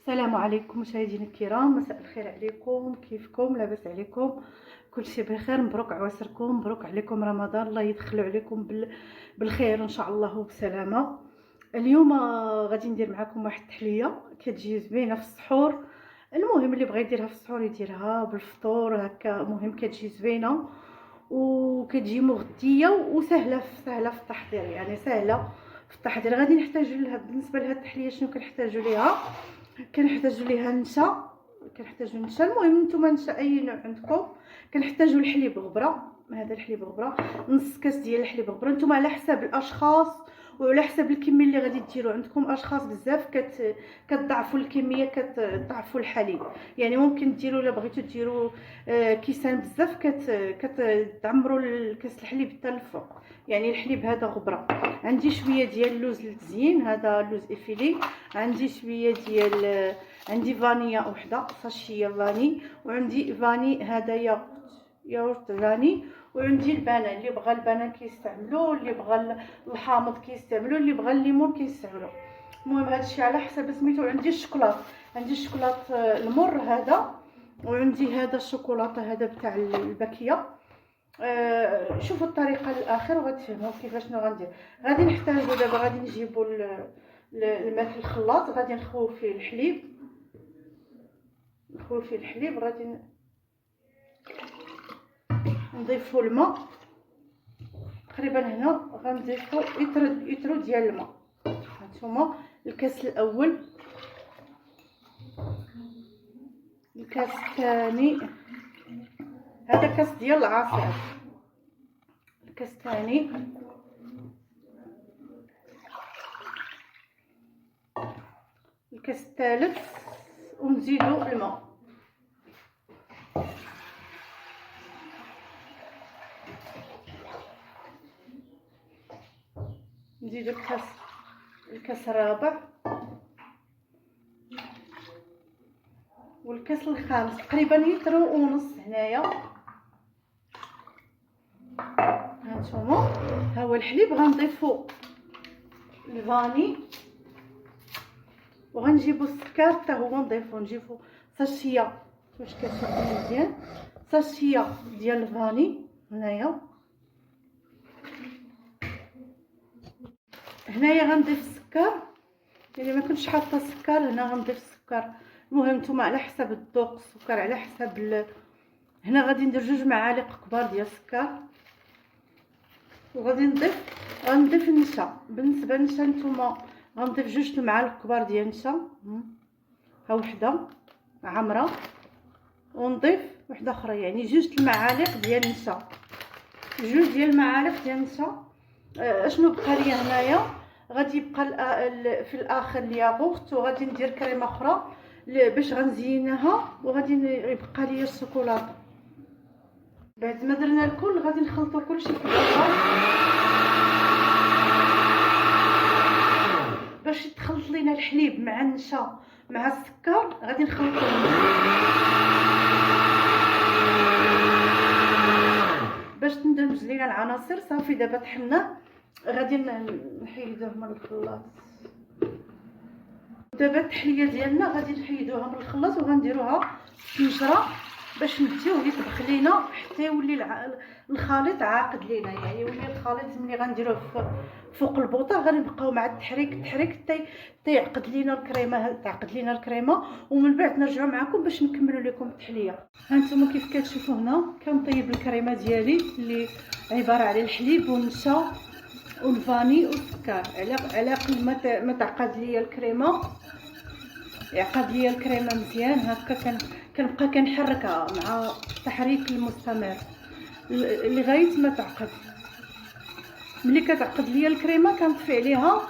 السلام عليكم مشاهدينا الكرام، مساء الخير عليكم. كيفكم؟ لاباس عليكم؟ كلشي بخير؟ مبروك عواشركم، مبروك عليكم رمضان، الله يدخلوا عليكم بالخير ان شاء الله وبسلامه. اليوم غادي ندير معكم واحد التحليه كتجي زوينه في السحور. المهم اللي بغى يديرها في السحور يديرها بالفطور هكا، المهم كتجي زوينه وكتجي مغذيه وسهله في التحضير، يعني سهله في التحضير. غادي نحتاجوا لها بالنسبه لهاد التحليه شنو كنحتاجوا ليها؟ كنحتاجوا ليها نشا، المهم نتوما نشا اي نوع عندكم. كنحتاجوا الحليب غبره، هذا الحليب غبره، نص كاس ديال الحليب غبره. نتوما على حساب الاشخاص وعلى حساب الكميه اللي غادي ديروا. عندكم اشخاص بزاف كتضعفوا الكميه، كتضعفوا الحليب. يعني ممكن ديروا الا بغيتوا ديروا كيسان بزاف كتعمروا الكاس الحليب حتى الفوق. يعني الحليب هذا غبره. عندي شويه ديال اللوز للتزيين، هذا لوز افيلي. عندي شويه ديال عندي فانيا وحده ساشيه فاني، وعندي فاني هذا ياغورت فاني، وعندي البنان. اللي بغى البنان كيستعملوا، اللي بغى الحامض كيستعملوا، اللي بغى الليمون كيستعملوا. المهم هادشي على حسب سميتو. عندي الشوكولات، عندي الشوكولات المر هذا، وعندي هذا الشوكولاته هذا بتاع الباكيه. شوفوا الطريقه الاخر وغتفهموا كيفاش غندير. غادي نحتاجوا دابا، غادي نجيبوا الماء في الخلاط، غادي نخويو فيه الحليب، غادي نضيفوا الماء تقريبا. هنا غنضيفوا يترو ديال الماء. هانتوما الكاس الاول، الكاس الثاني، هذا كاس ديال العصير، الكاس الثاني، الكاس الثالث، ونزيدوا الماء. نزيدوا الكاس الرابع والكاس الخامس، تقريبا لتر ونص هنايا. هانتوما ها هو الحليب. غنضيفوا الفاني وغنجيبوا السكر حتى هو نضيفوا. نجيبوا ساشيه، واش كتشوفوا مزيان، ساشيه ديال الفاني هنايا. هنايا غنضيف السكر، يعني ما كنتش حاطه السكر هنا، غنضيف السكر. المهم نتوما على حسب الذوق، السكر على حسب هنا غادي ندير 2 معالق كبار ديال السكر، وغادي غنضيف النشا. بالنسبه للنشا نتوما غنضيف 2 معالق كبار ديال النشا، ها وحده عامره، ونضيف وحده اخرى، يعني 2 معالق ديال النشا، 2 ديال المعالق ديال النشا. اشنو بقى ليا هنايا؟ غادي يبقى في الاخر الياغورت، وغادي ندير كريمه اخرى باش غنزينها، وغادي يبقى ليا الشوكولاته. بعد ما درنا الكل غادي نخلطوا كلشي في البلاصه باش يتخلط لينا الحليب مع النشا مع السكر. غادي نخلطوهم باش تندمج لينا العناصر. صافي دابا طحنا، غادي نحيدوه من الخلاط. دابا التحليه ديالنا غادي نحيدوها من الخلاط وغنديروها في النشره باش نديوه يطبخ لينا حتى يولي الخليط عاقد لينا. يعني يولي الخليط ملي غنديروه فوق البوطه غنبقاو مع التحريك حتى يعقد لينا الكريمه، ومن بعد نرجعوا معكم باش نكملوا لكم التحليه. هانتوما كيف كتشوفوا هنا كنطيب الكريمه ديالي اللي عباره على الحليب والنشا والفاني والسكر. على قد ما تعقد ليا الكريمه، يعقد ليا الكريمه مزيان هكا. كنبقى كنحركها مع التحريك المستمر لغايه ما تعقد. ملي كتعقد ليا الكريمه كنطفي عليها.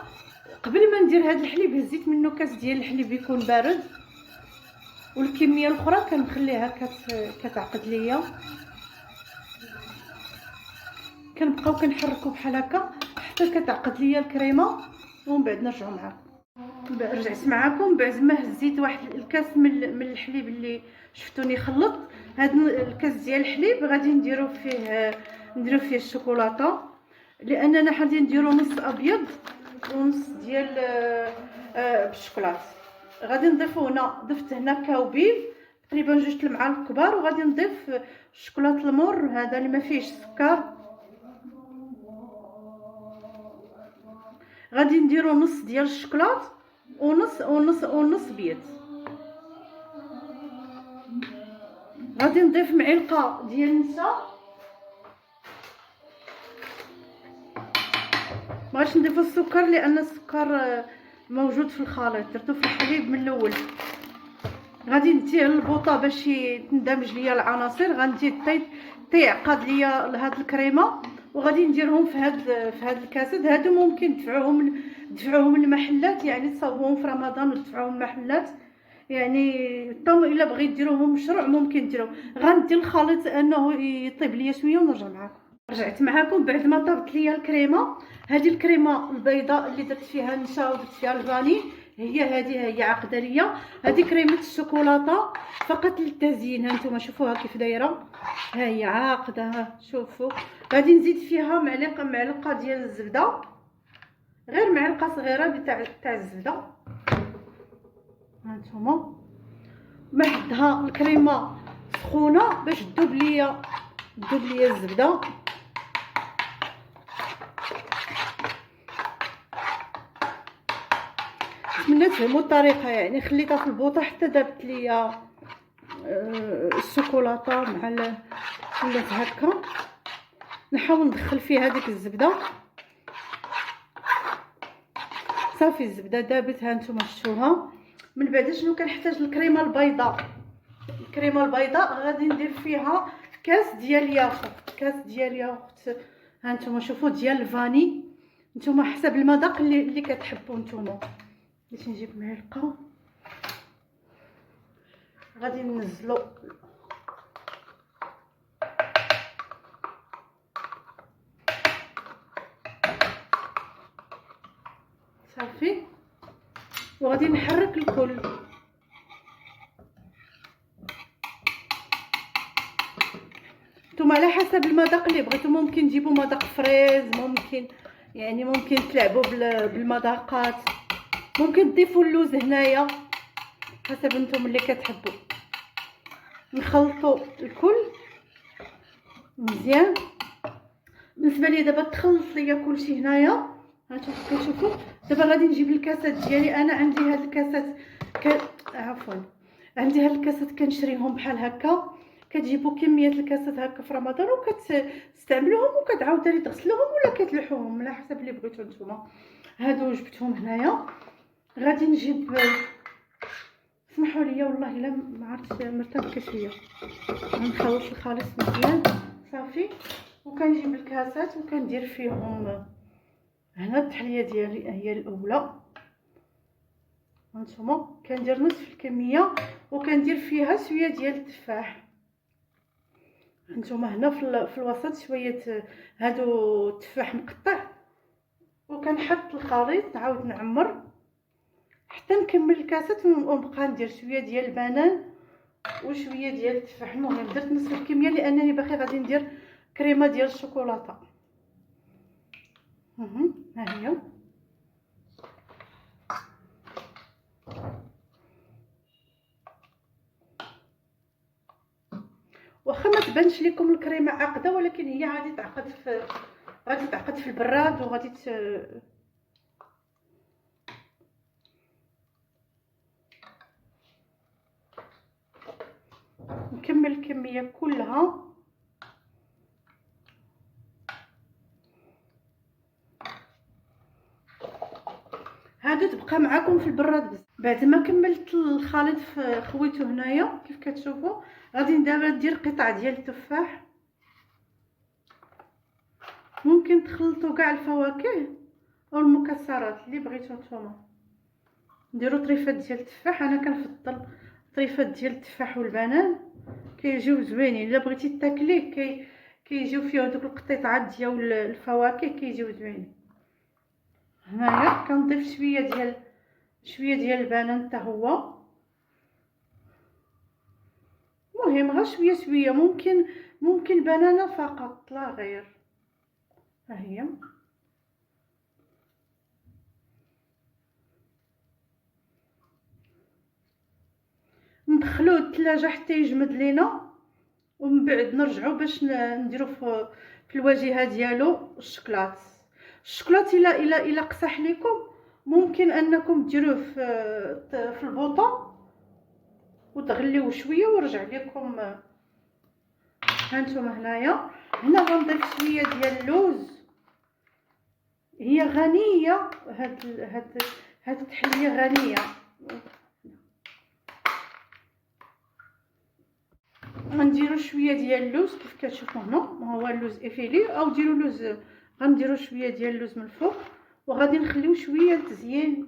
قبل ما ندير هذا الحليب هزيت منه كاس ديال الحليب يكون بارد، والكميه الاخرى كنخليها كتعقد ليا. كنبقاو كنحركوا بحال هكا حتى كتعقد ليا الكريمه، ومن بعد نرجعوا معكم. رجعت معكم بعد ما هزيت واحد الكاس من الحليب اللي شفتوني خلط. هذا الكاس ديال الحليب غادي نديرو فيه الشوكولاته، لاننا غادي نديرو نص ابيض ونص ديال بالشوكولاط. غادي نضيف هنا، ضفت هنا كاوبيب تقريبا 2 المعالق كبار، وغادي نضيف الشوكولاط المر هذا اللي ما فيهش السكر. غادي نديرو نص ديال الشوكولاط ونص بيض. غادي نضيف معلقه ديال النشا، مابغيتش نضيفو السكر لان السكر موجود في الخليط، درتو في الحليب من الاول. غادي ندير البوطه باش تندمج ليا العناصر، غندي تيعقد ليا هاد الكريمه، وغادي نديرهم في هاد الكاسات. هادو ممكن تدفعوهم للمحلات، يعني تصاوبوهم في رمضان وتدفعوهم للمحلات، يعني طم الا بغيت ديروهم مشروع ممكن ديروا. غندير الخليط انه يطيب ليا شويه ونرجع معكم. رجعت معكم بعد ما طابت ليا الكريمه. هذه الكريمه البيضاء اللي درت فيها النشا ودرت فيها الفاني، هي عاقده ليا. هذه كريمه الشوكولاته فقط للتزيين، ها نتوما شوفوها كيف دايره، ها هي عاقده، ها شوفوا. غادي نزيد فيها معلقه ديال الزبده، غير معلقه صغيره تاع الزبده، ها نتوما. محدها الكريمه سخونه باش تذوب ليا الزبده. نتمنى تفهموا الطريقه، يعني خليتها في البوطه حتى دابت ليا الشوكولاته مع ولات هكا. نحاول ندخل فيها هذيك الزبده، صافي الزبده دابت، ها نتوما شفتوها. من بعد شنو كنحتاج؟ الكريمه البيضاء. غادي ندير فيها كاس ديال الياغورت، ها نتوما شوفوا، ديال الفاني. نتوما حسب المذاق اللي كتحبوا نتوما. باش نجيب معلقه، غادي ننزلو صافي، وغادي نحرك الكل. نتوما على حسب المذاق اللي بغيتو، ممكن تجيبوا مذاق فريز، ممكن تلعبوا بالمذاقات، ممكن تضيفوا اللوز هنايا حسب نتوما اللي كتحبوا. نخلطوا الكل مزيان. بالنسبه لي دابا تخلص ليا كلشي هنايا، هانتوما كتشوفوا. دابا غادي نجيب الكاسات ديالي. انا عندي هاد الكاسات عندي هاد الكاسات كنشريهم بحال هكا. كتجيبوا كميه الكاسات هكا في رمضان وكتستعملوهم، وكتعاودوا تغسلوهم ولا كتلوحوهم على حسب اللي بغيتو نتوما. هادو جبتهم هنايا. غادي نجيب، اسمحوا لي والله الا ما عرفتش مرتبكه شويه، غنخلط الخليط مزيان صافي. وكنجيب الكاسات وكندير فيهم هنا التحليه ديالي هي الاولى. هانتوما كندير نصف الكميه وكندير فيها شويه ديال التفاح. هانتوما هنا في الوسط شويه هادو التفاح مقطع، وكنحط الخليط نعاود نعمر حتى نكمل الكاسات، ونبقى ندير شويه ديال البنان وشويه ديال التفاح. المهم درت نصف الكميه لانني باقي غادي ندير كريمه ديال الشوكولاته. ها هي، واخا ما تبانش لكم الكريمه عاقده، ولكن هي غادي تعقد في البراد وغادي نكمل الكميه كلها. هادو تبقى معاكم في البراد بزاف. بعد ما كملت الخليط خويته هنايا كيف كتشوفوا، غادي ندير قطع ديال التفاح. ممكن تخلطوا كاع الفواكه او المكسرات اللي بغيتو نتوما. نديروا طريفات ديال التفاح، انا كنفضل طريفات ديال التفاح والبنان، كيجيو زوينين. الا بغيتي تاكليه كيجيو فيه دوك القطيعات ديال الفواكه، كيجيو زوينين. هنايا كنضيف شويه ديال البنان حتى هو. المهم غير شويه ممكن بنانه فقط لا غير. ها هي، ندخلوه للثلاجه حتى يجمد لينا، ومن بعد نرجعوا باش نديرو في الواجهه ديالو الشكلاط. الشكلاط الا قصح لكم ممكن انكم ديروه في البوطه وتغليوه شويه ورجع لكم. هانتوما هنا غنضيف شويه ديال اللوز. هي غنيه، هاد التحليه غنيه. غنديروا شويه ديال اللوز كيف كتشوفوا هنا، هو اللوز افيلي او ديروا لوز. غنديروا شويه ديال اللوز من الفوق وغادي نخليو شويه للتزيين.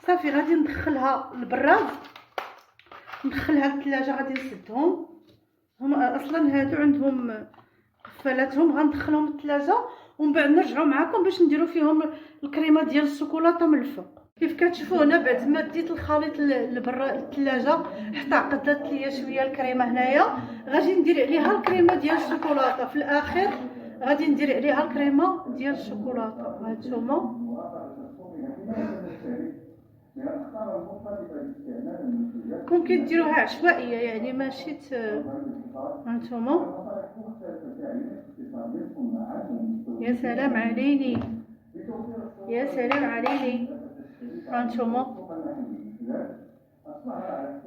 صافي غادي ندخلها للبراد، ندخلها للثلاجه. غادي نسدهم، هما اصلا هادو عندهم قفالاتهم. غندخلهم للثلاجه ومن بعد نرجعوا معكم باش نديروا فيهم الكريمه ديال الشوكولاته من الفوق. كيف كتشوفوا هنا بعد ما ديت الخليط لبرا الثلاجه حتى عقدت ليا شويه الكريمه هنايا، غادي ندير عليها الكريمه ديال الشوكولاته في الاخر. غادي ندير عليها الكريمه ديال الشوكولاته. هانتوما ممكن ديروها عشوائيه، يعني ماشي هانتوما. يا سلام عليني، يا سلام عليني. هانتوما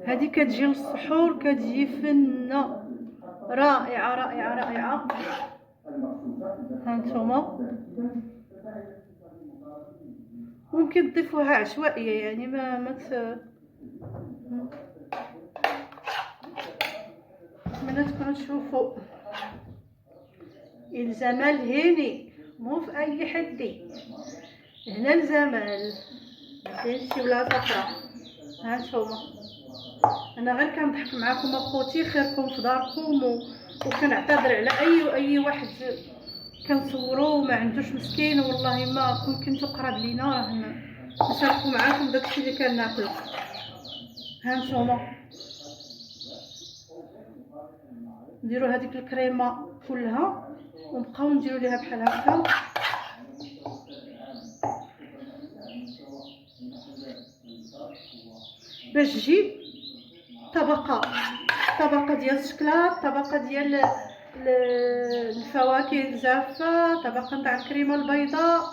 هذه كتجي للسحور، كتجي فنه رائعه رائعه رائعه. هانتوما ممكن تضيفوها عشوائيه، يعني ما تكونوا تشوفوا الجمال هيني مو في اي حد. هنا الجمال مكاينش شي بلاصه اخرى. هانتوما انا غير كنضحك معكم اخوتي، خيركم في داركم، وكنعتذر على اي واحد كنصورو ما عندوش مسكين. والله ما كنتو قراب لينا راه نشاركو معاكم داكشي اللي كناكلو. هانتوما نديرو هذيك الكريمه كلها ونبقاو نديرو ليها بحال هكا. باش تجي طبقه ديال الشكلاط، طبقه ديال الفواكه الجافه، طبقه تاع الكريمه البيضاء،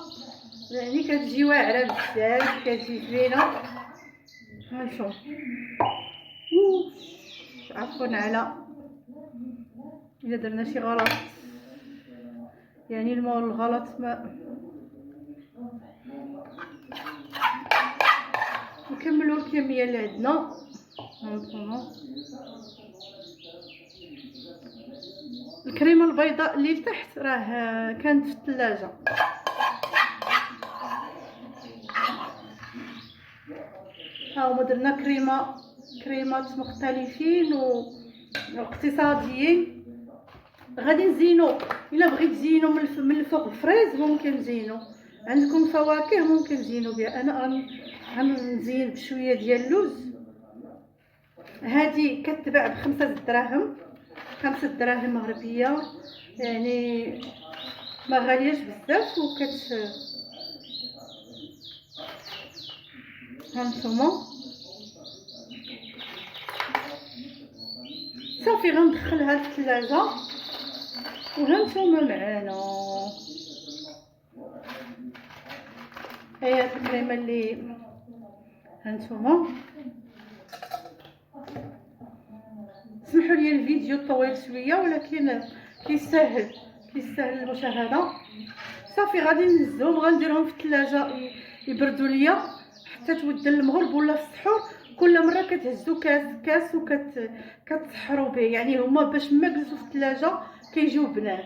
يعني كتجي واعره بزاف، كتجي زوينه. هانتوما عفوا على الا درنا شي غلط، يعني المول الغلط ما نكملوا الكميه اللي عندنا. هانتوما الكريمه البيضاء اللي لتحت راه كانت في الثلاجه. ها هما درنا كريمات مختلفين واقتصاديين. غادي نزينو الا بغيت تزينو من الفوق الفريز ممكن تزينو، عندكم فواكه ممكن تزينو بها. انا غنزين بشويه ديال اللوز. هذه كتباع ب5 دراهم، 5 دراهم مغربيه، يعني ما غالياش بزاف. هانتوما صافي غندخلها للثلاجه. وهانتوما معانا هي الكريمه اللي هانتوما. سمحوا لي الفيديو طويل شويه ولكن كيستاهل المشاهده. صافي غادي نهزهم، غنديرهم في الثلاجه يبردوا ليا حتى تود المغرب ولا في السحور. كل مره كتهزوا كاس وكتسحروا به، يعني هما باش ما جلسوا في الثلاجه كيجيو بنان.